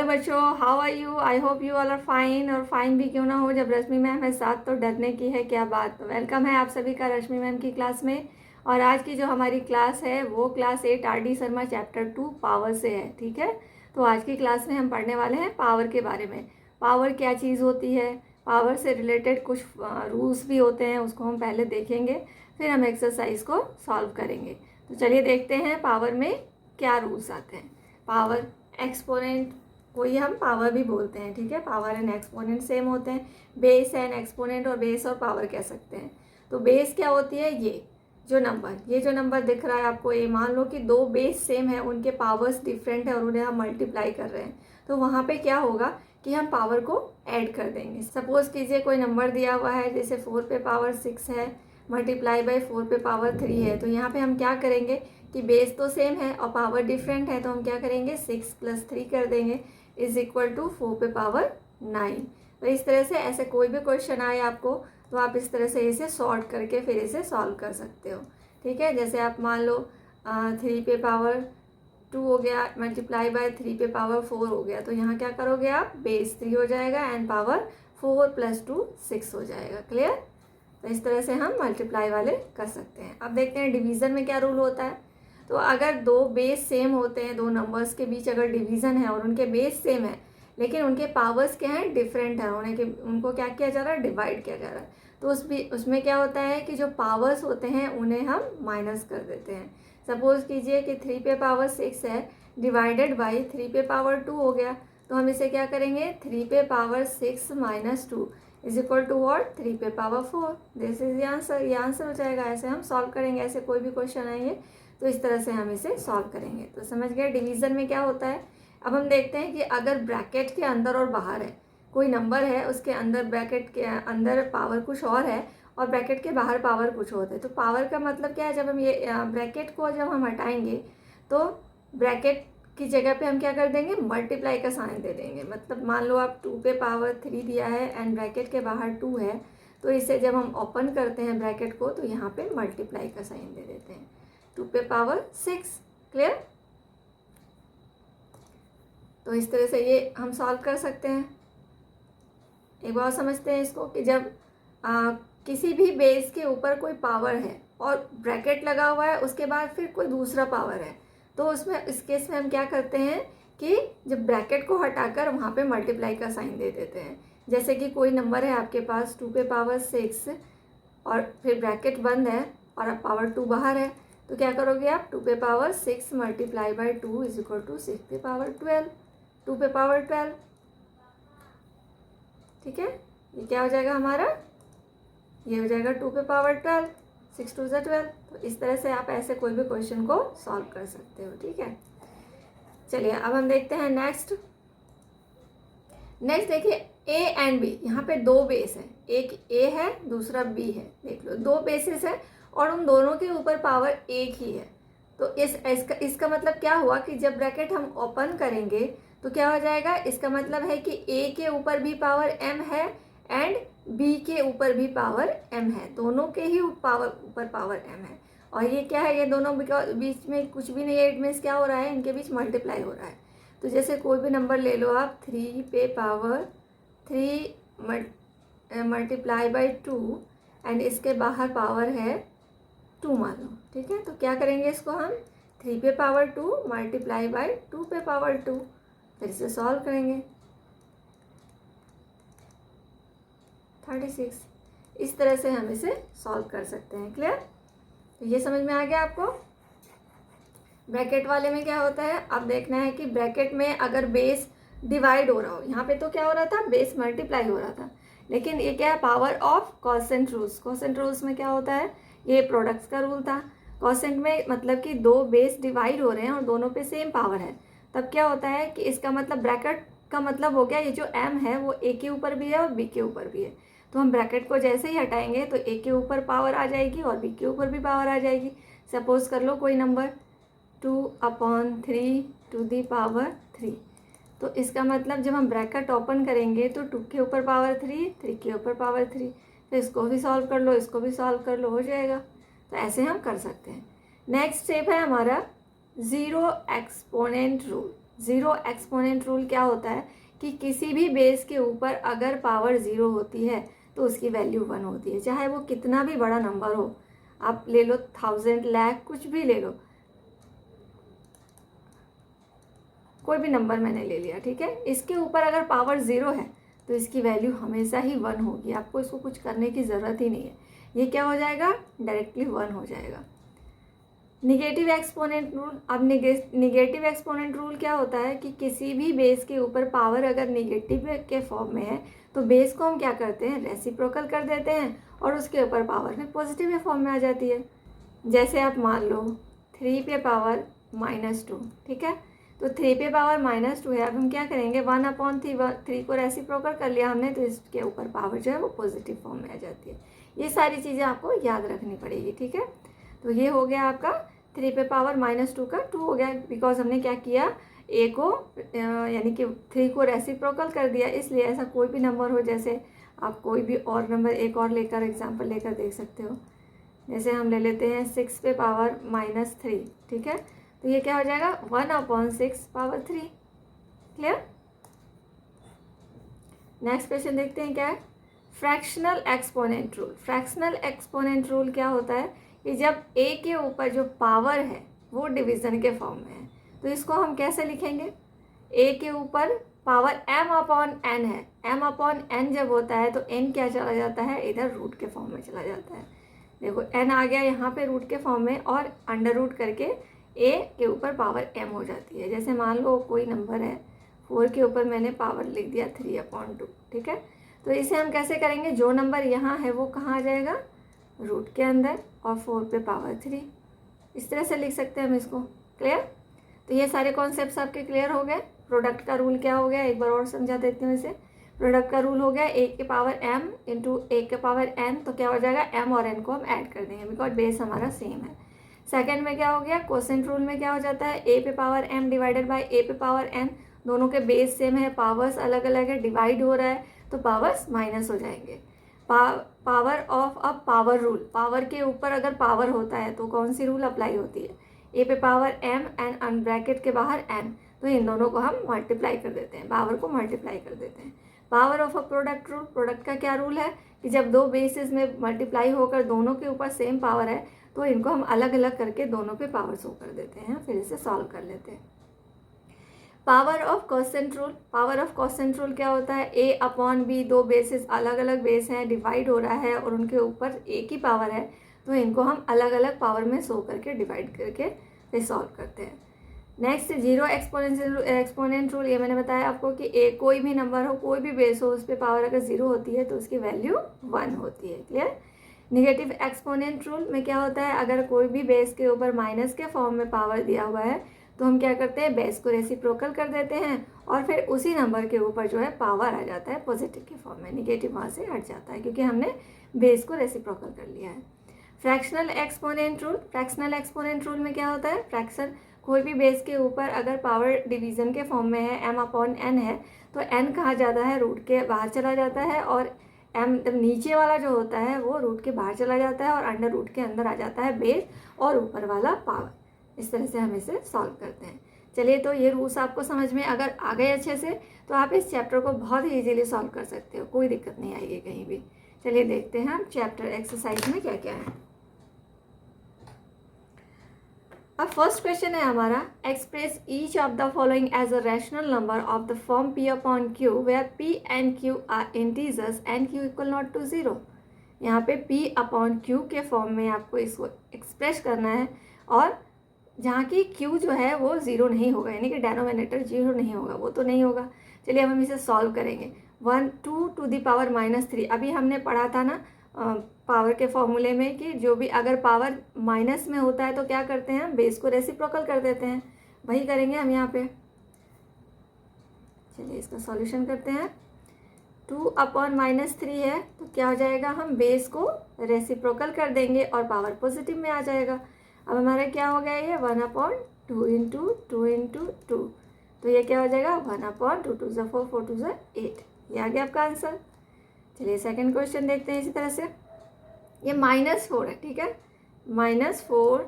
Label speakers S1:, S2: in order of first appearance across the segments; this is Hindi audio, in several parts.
S1: बच्चों, how are you? I hope you all are fine. और फाइन भी क्यों ना हो, जब रश्मि मैम है साथ तो डरने की है क्या बात। तो वेलकम है आप सभी का रश्मि मैम की क्लास में। और आज की जो हमारी क्लास है वो class 8 R D Sharma chapter 2 power से है। ठीक है, तो आज की क्लास में हम पढ़ने वाले हैं पावर के बारे में। पावर क्या चीज़ होती है, पावर से रिलेटेड कुछ रूल्स भी होते हैं, उसको हम पहले देखेंगे, फिर हम एक्सरसाइज को सॉल्व करेंगे। तो चलिए देखते हैं पावर में क्या रूल्स आते हैं। पावर एक्सपोनेंट को ही हम पावर भी बोलते हैं। ठीक है, पावर एंड एक्सपोनेंट सेम होते हैं। बेस एंड एक्सपोनेंट और बेस और पावर कह सकते हैं। तो बेस क्या होती है, ये जो नंबर दिख रहा है आपको, ये मान लो कि दो बेस सेम है, उनके पावर्स डिफरेंट है और उन्हें हम मल्टीप्लाई कर रहे हैं, तो वहाँ पे क्या होगा कि हम पावर को ऐड कर देंगे। सपोज कीजिए कोई नंबर दिया हुआ है, जैसे 4 पे पावर 6 है मल्टीप्लाई बाई 4 पे पावर 3 है, तो यहाँ पे हम क्या करेंगे कि बेस तो सेम है और पावर डिफरेंट है, तो हम क्या करेंगे 6 + 3 कर देंगे इज इक्वल टू 4 पे पावर 9। तो इस तरह से ऐसे कोई भी क्वेश्चन आए आपको, तो आप इस तरह से इसे सॉर्ट करके फिर इसे सॉल्व कर सकते हो। ठीक है, जैसे आप मान लो 3 पे पावर 2 हो गया मल्टीप्लाई बाय 3 पे पावर 4 हो गया, तो यहाँ क्या करोगे आप, बेस 3 हो जाएगा एंड पावर 4 + 2 6 हो जाएगा। क्लियर? तो इस तरह से हम मल्टीप्लाई वाले कर सकते हैं। अब देखते हैं डिवीज़न में क्या रूल होता है। तो अगर दो बेस सेम होते हैं, दो नंबर्स के बीच अगर डिवीज़न है और उनके बेस सेम है लेकिन उनके पावर्स क्या हैं, डिफरेंट है, उनको क्या किया जा रहा है, डिवाइड किया जा रहा है, तो उसमें क्या होता है कि जो पावर्स होते हैं उन्हें हम माइनस कर देते हैं। सपोज कीजिए कि 3 पे पावर 6 है डिवाइडेड बाई 3 पे पावर 2 हो गया, तो हम इसे क्या करेंगे 3 पे power 6 - 2 is equal to what, 3 पे पावर 4। दिस इज आंसर, ये आंसर हो जाएगा। ऐसे हम सॉल्व करेंगे, ऐसे कोई भी क्वेश्चन आएंगे तो इस तरह से हम इसे सॉल्व करेंगे। तो समझ गए डिवीज़न में क्या होता है। अब हम देखते हैं कि अगर ब्रैकेट के अंदर और बाहर है, कोई नंबर है उसके अंदर ब्रैकेट के अंदर पावर कुछ और है और ब्रैकेट के बाहर पावर कुछ और है, तो पावर का मतलब क्या है, जब हम ये ब्रैकेट को जब हम हटाएंगे तो ब्रैकेट की जगह पे हम क्या कर देंगे, मल्टीप्लाई का साइन दे देंगे। मतलब मान लो आप 2 पे पावर 3 दिया है एंड ब्रैकेट के बाहर 2 है, तो इसे जब हम ओपन करते हैं ब्रैकेट को तो यहाँ पे मल्टीप्लाई का साइन दे देते हैं, 2 पे पावर 6। क्लियर? तो इस तरह से ये हम सॉल्व कर सकते हैं। एक बार समझते हैं इसको कि जब किसी भी बेस के ऊपर कोई पावर है और ब्रैकेट लगा हुआ है, उसके बाद फिर कोई दूसरा पावर है, तो उसमें इस केस में हम क्या करते हैं कि जब ब्रैकेट को हटाकर वहाँ पे मल्टीप्लाई का साइन दे देते हैं। जैसे कि कोई नंबर है आपके पास 2 पे पावर 6 और फिर ब्रैकेट बंद है और अब पावर 2 बाहर है, तो क्या करोगे आप, 2 पे power 6 multiply by 2 is equal to 6 पे पावर 12, 2 पे पावर 12। ठीक है, ये क्या हो जाएगा हमारा, ये हो जाएगा 2 पे पावर 12, 6 2 ज़ा 12। तो इस तरह से आप ऐसे कोई भी क्वेश्चन को सॉल्व कर सकते हो। ठीक है, चलिए अब हम देखते हैं नेक्स्ट देखिए ए एंड बी, यहाँ पे दो बेस है, एक ए है दूसरा बी है। देख लो दो बेसिस है और उन दोनों के ऊपर पावर एक ही है, तो इसका मतलब क्या हुआ कि जब ब्रैकेट हम ओपन करेंगे तो क्या हो जाएगा, इसका मतलब है कि ए के ऊपर भी पावर m है एंड बी के ऊपर भी पावर m है, दोनों के ही ऊपर पावर m है। और ये क्या है, ये दोनों बीच में कुछ भी नहीं है, इट मीन्स क्या हो रहा है, इनके बीच मल्टीप्लाई हो रहा है। तो जैसे कोई भी नंबर ले लो आप, 3 पे पावर 3 मल्टीप्लाई बाई 2 एंड इसके बाहर पावर है 2 मान लो। ठीक है, तो क्या करेंगे इसको हम 3 पे पावर 2 मल्टीप्लाई बाई 2 पे पावर 2, फिर इसे सॉल्व करेंगे 36। इस तरह से हम इसे सॉल्व कर सकते हैं। क्लियर? तो ये समझ में आ गया आपको। ब्रैकेट वाले में क्या होता है, अब देखना है कि ब्रैकेट में अगर बेस डिवाइड हो रहा हो, यहाँ पे तो क्या हो रहा था, बेस मल्टीप्लाई हो रहा था, लेकिन ये क्या है, power of quotient rules. Quotient rules में क्या होता है, ये प्रोडक्ट्स का रूल था। कोसेंट में मतलब कि दो बेस डिवाइड हो रहे हैं और दोनों पे सेम पावर है, तब क्या होता है कि इसका मतलब ब्रैकेट का मतलब हो गया, ये जो m है वो a के ऊपर भी है और b के ऊपर भी है, तो हम ब्रैकेट को जैसे ही हटाएंगे तो a के ऊपर पावर आ जाएगी और b के ऊपर भी पावर आ जाएगी। सपोज कर लो कोई नंबर 2/3 टू दी पावर 3, तो इसका मतलब जब हम ब्रैकेट ओपन करेंगे तो 2 के ऊपर पावर 3, 3 के ऊपर पावर 3, तो इसको भी सॉल्व कर लो, इसको भी सॉल्व कर लो, हो जाएगा। तो ऐसे हम कर सकते हैं। नेक्स्ट स्टेप है हमारा zero exponent rule. Zero exponent rule क्या होता है कि किसी भी बेस के ऊपर अगर पावर ज़ीरो होती है तो उसकी वैल्यू 1 होती है, चाहे वो कितना भी बड़ा नंबर हो। आप ले लो 1000, लाख, कुछ भी ले लो, कोई भी नंबर मैंने ले लिया, ठीक है। इसके ऊपर अगर पावर ज़ीरो है तो इसकी वैल्यू हमेशा ही 1 होगी, आपको इसको कुछ करने की ज़रूरत ही नहीं है। ये क्या हो जाएगा, डायरेक्टली 1 हो जाएगा। निगेटिव एक्सपोनेंट रूल, अब निगेटिव एक्सपोनेंट रूल क्या होता है कि किसी भी बेस के ऊपर पावर अगर निगेटिव के फॉर्म में है तो बेस को हम क्या करते हैं, रेसिप्रोकल कर देते हैं और उसके ऊपर पावर में पॉजिटिव फॉर्म में आ जाती है। जैसे आप मान लो 3 पे पावर -2, ठीक है, तो 3 पे पावर -2 है। अब हम क्या करेंगे, 1/3 को रेसिप्रोकल कर लिया हमने, तो इसके ऊपर पावर जो है वो पॉजिटिव फॉर्म में आ जाती है। ये सारी चीज़ें आपको याद रखनी पड़ेगी, ठीक है। तो ये हो गया आपका 3 पे पावर -2 का 2 हो गया, बिकॉज हमने क्या किया, ए को यानी कि 3 को रेसिप्रोकल कर दिया। इसलिए ऐसा कोई भी नंबर हो, जैसे आप कोई भी और नंबर एक और लेकर एग्जांपल लेकर देख सकते हो। जैसे हम ले लेते हैं 6 पे पावर -3, ठीक है, तो ये क्या हो जाएगा, 1/6 पावर 3। क्लियर। नेक्स्ट क्वेश्चन देखते हैं क्या है, fractional exponent rule. Fractional exponent rule क्या होता है कि जब ए के ऊपर जो पावर है वो डिवीज़न के फॉर्म में है, तो इसको हम कैसे लिखेंगे, ए के ऊपर पावर m/n है, m/n जब होता है तो n क्या चला जाता है, इधर रूट के फॉर्म में चला जाता है। देखो n आ गया यहाँ पे रूट के फॉर्म में, और अंडर रूट करके a के ऊपर पावर m हो जाती है। जैसे मान लो कोई नंबर है, 4 के ऊपर मैंने पावर लिख दिया 3/2, ठीक है, तो इसे हम कैसे करेंगे, जो नंबर यहाँ है वो कहाँ आ जाएगा, रूट के अंदर, और 4 पे पावर 3, इस तरह से लिख सकते हैं हम इसको। क्लियर। तो ये सारे कॉन्सेप्ट्स आपके क्लियर हो गए। प्रोडक्ट का रूल क्या हो गया, एक बार और समझा देती हूँ इसे। प्रोडक्ट का रूल हो गया a के पावर m इंटू a के पावर n, तो क्या हो जाएगा, m और n को हम ऐड कर देंगे बिकॉज बेस हमारा सेम है। सेकंड में क्या हो गया, क्वोशेंट रूल में क्या हो जाता है, a पे power m divided by a पे पावर n, दोनों के बेस सेम है, पावर्स अलग अलग है, डिवाइड हो रहा है तो पावर्स माइनस हो जाएंगे। Power of a power rule, power के ऊपर अगर पावर होता है तो कौन सी रूल अप्लाई होती है, a पे पावर m एंड अन ब्रैकेट के बाहर n, तो इन दोनों को हम मल्टीप्लाई कर देते हैं, पावर को मल्टीप्लाई कर देते हैं। Power of a product rule, product का क्या रूल है कि जब दो बेसिस में मल्टीप्लाई होकर दोनों के ऊपर सेम पावर है तो इनको हम अलग अलग करके दोनों पे पावर शो कर देते हैं, फिर इसे सॉल्व कर लेते हैं। Power of quotient rule, power of quotient rule क्या होता है, a/b, दो बेसिस अलग अलग बेस हैं, डिवाइड हो रहा है और उनके ऊपर एक ही पावर है, तो इनको हम अलग अलग पावर में शो करके डिवाइड करके फिर सॉल्व करते हैं। नेक्स्ट जीरो एक्सपोनेंट रूल, ये मैंने बताया आपको कि कोई भी नंबर हो, कोई भी बेस हो, उस पर पावर अगर 0 होती है तो उसकी वैल्यू 1 होती है। क्लियर। निगेटिव एक्सपोनेंट रूल में क्या होता है, अगर कोई भी बेस के ऊपर माइनस के फॉर्म में पावर दिया हुआ है तो हम क्या करते हैं, बेस को रेसिप्रोकल कर देते हैं और फिर उसी नंबर के ऊपर जो है पावर आ जाता है पॉजिटिव के फॉर्म में, निगेटिव वहाँ से हट जाता है क्योंकि हमने बेस को रेसिप्रोकल कर लिया है। Fractional exponent rule, fractional exponent rule में क्या होता है, फ्रैक्शन कोई भी बेस के ऊपर अगर पावर डिवीज़न के फॉर्म में है, m/n है, तो n कहाँ जाता है, रूट के बाहर चला जाता है, और m नीचे वाला जो होता है वो रूट के बाहर चला जाता है और अंडर रूट के अंदर आ जाता है बेस और ऊपर वाला पावर। इस तरह से हम इसे सॉल्व करते हैं। चलिए, तो ये रूल्स आपको समझ में अगर आ गए अच्छे से तो आप इस चैप्टर को बहुत ही ईजीली सॉल्व कर सकते हो, कोई दिक्कत नहीं आएगी कहीं भी। चलिए देखते हैं हम चैप्टर एक्सरसाइज में क्या क्या है। अब फर्स्ट क्वेश्चन है हमारा, express each of the following as a rational number of the form p/q where p and q are integers and q equal not to 0। यहाँ पे p/q के फॉर्म में आपको इसको एक्सप्रेस करना है और जहाँ की q जो है वो 0 नहीं होगा, यानी कि डेनोमिनेटर 0 नहीं होगा, वो तो नहीं होगा। चलिए अब हम इसे सॉल्व करेंगे। 2 to the power -3, अभी हमने पढ़ा था ना पावर के फॉर्मूले में कि जो भी अगर पावर माइनस में होता है तो क्या करते हैं, बेस को रेसिप्रोकल कर देते हैं, वही करेंगे हम यहाँ पे। चलिए इसका सॉल्यूशन करते हैं। 2/-3 है तो क्या हो जाएगा, हम बेस को रेसिप्रोकल कर देंगे और पावर पॉजिटिव में आ जाएगा। अब हमारा क्या हो गया, ये 1/2 इंटू 2 इंटू 2, तो ये क्या हो जाएगा 1/2, 2 × 4, 4 × 8, ये आ गया आपका आंसर। चलिए सेकंड क्वेश्चन देखते हैं इसी तरह से। ये -4 है, ठीक है, -4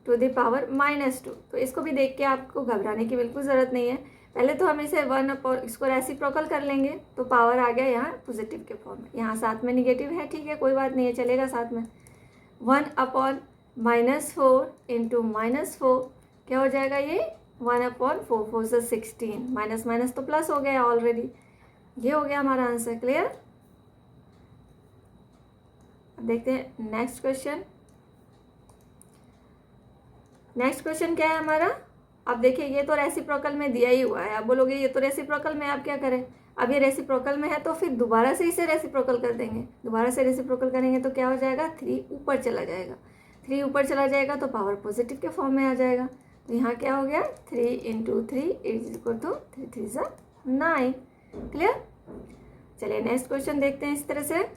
S1: टू द पावर -2। तो इसको भी देख के आपको घबराने की बिल्कुल ज़रूरत नहीं है। पहले तो हम इसे 1 इसको रेसिप्रोकल कर लेंगे, तो पावर आ गया यहाँ पॉजिटिव के फॉर्म में। यहाँ साथ में निगेटिव है, ठीक है, कोई बात नहीं है, चलेगा साथ में। 1/-4 इंटू -4 क्या हो जाएगा ये 1/4, 4 से 16, माइनस माइनस तो प्लस हो गया ऑलरेडी। ये हो गया हमारा आंसर। क्लियर। अब देखते हैं नेक्स्ट क्वेश्चन। नेक्स्ट क्वेश्चन क्या है हमारा। अब देखिए ये तो रेसिप्रोकल में दिया ही हुआ है। आप बोलोगे ये तो रेसिप्रोकल में, आप क्या करें। अब ये रेसिप्रोकल में है तो फिर दोबारा से इसे रेसिप्रोकल कर देंगे। दोबारा से रेसिप्रोकल करेंगे तो क्या हो जाएगा, 3 ऊपर चला जाएगा। 3 ऊपर चला जाएगा तो पावर पॉजिटिव के फॉर्म में आ जाएगा। तो यहाँ क्या हो गया, 3 × 3 = 3 3 9। क्लियर। चलिए नेक्स्ट क्वेश्चन देखते हैं इस तरह से।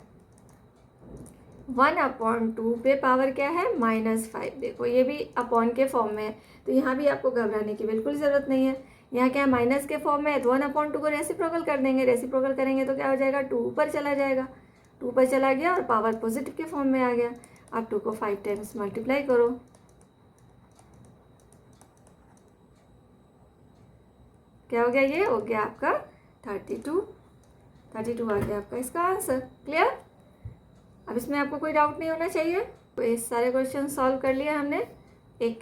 S1: 1/2 पे पावर क्या है -5। देखो ये भी अपॉन के फॉर्म में है, तो यहाँ भी आपको घबराने की बिल्कुल ज़रूरत नहीं है। यहाँ क्या है माइनस के फॉर्म में है, तो 1/2 को रेसिप्रोकल कर देंगे। रेसिप्रोकल करेंगे तो क्या हो जाएगा, 2 ऊपर चला जाएगा। 2 ऊपर चला गया और पावर पॉजिटिव के फॉर्म में आ गया। अब 2 को 5 टाइम्स मल्टीप्लाई करो, क्या हो गया, ये हो गया आपका 32 आ गया आपका इसका आंसर। क्लियर। अब इसमें आपको कोई डाउट नहीं होना चाहिए। तो ये सारे क्वेश्चन सॉल्व कर लिए हमने। एक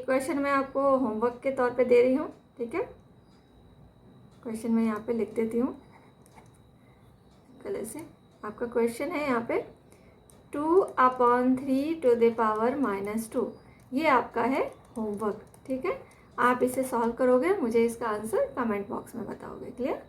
S1: क्वेश्चन मैं आपको होमवर्क के तौर पे दे रही हूँ, ठीक है। क्वेश्चन मैं यहाँ पे लिख देती हूँ कलर से। आपका क्वेश्चन है यहाँ पे 2/3 टू द पावर -2। ये आपका है होमवर्क, ठीक है। आप इसे सॉल्व करोगे, मुझे इसका आंसर कमेंट बॉक्स में बताओगे। क्लियर।